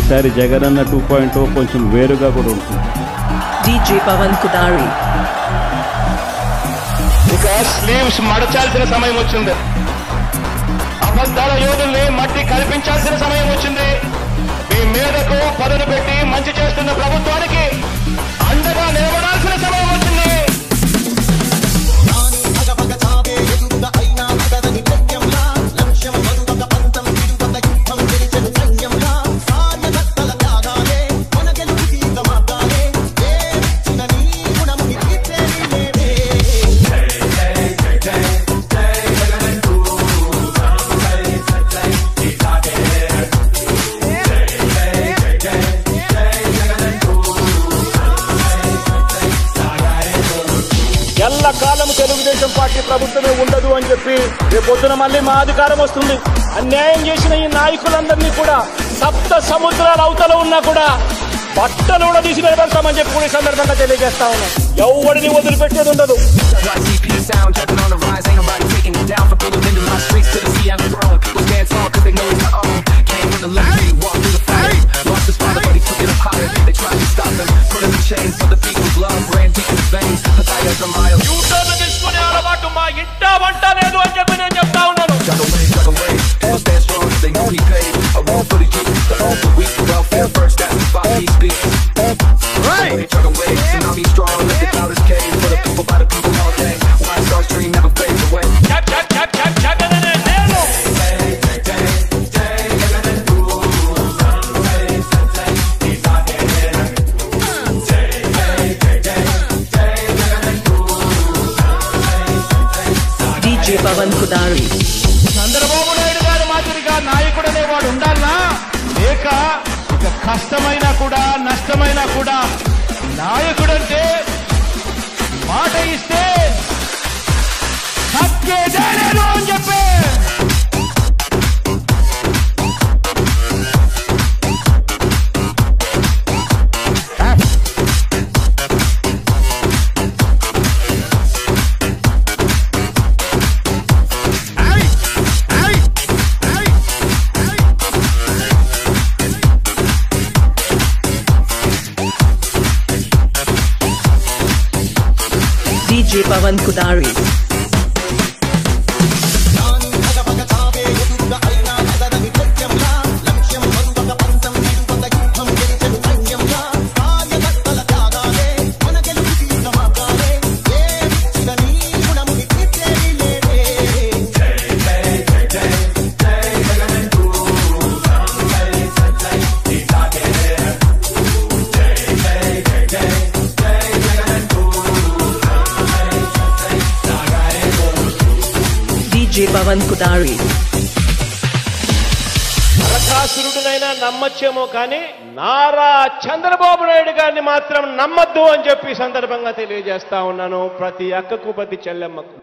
ఈసారి జగనన్న 2.0 కొంచెం వేరుగా కూడా ఉంటుంది. DJ Pawan Kudari. ఇక స్లీవ్స్ మడచాల్సిన సమయం వచ్చింది. అబద్ధాల యోధుల్ని మట్టి కల్పించాల్సిన సమయం వచ్చింది. మీ మీదకు పదును పెట్టి మంచి చేస్తున్న ప్రభుత్వానికి అండగా నిలబడాల్సిన సమయం వచ్చింది. ఎల్లకాలం తెలుగుదేశం పార్టీ ప్రభుత్వమే ఉండదు అని చెప్పి రేపొద్దున మళ్ళీ మా అధికారం వస్తుంది. అన్యాయం చేసిన ఈ నాయకులందరినీ కూడా సప్త సముద్రాల అవతల ఉన్నా కూడా బట్టలు కూడా తీసి నిలబెడతామని చెప్పి కూడా ఈ సందర్భంగా తెలియజేస్తా ఉన్నాం. ఎవరిని వదిలిపెట్టేది ఉండదు. తీసుకునే అలవాటు మా ఇంట వంట లేదు అని చెప్పి నేను చెప్తా ఉన్నాను. DJ Pawan Kudari. Chandrababu Naidu గారి మాదిరిగా నాయకుడు అనేవాడు ఉండాలనా, లేక ఇక కష్టమైనా కూడా నష్టమైనా కూడా నాయకుడంటే మాట ఇస్తే తగ్గేదే లేదు అని చెప్పి DJ Pawan Kudari. DJ Pawan Kudari. నరకాసురుడినైనా నమ్మచ్చేమో కానీ నారా చంద్రబాబు నాయుడు గారిని మాత్రం నమ్మద్దు అని చెప్పి సందర్భంగా తెలియజేస్తా ఉన్నాను ప్రతి అక్కకు ప్రతి చెల్లెమ్మకు.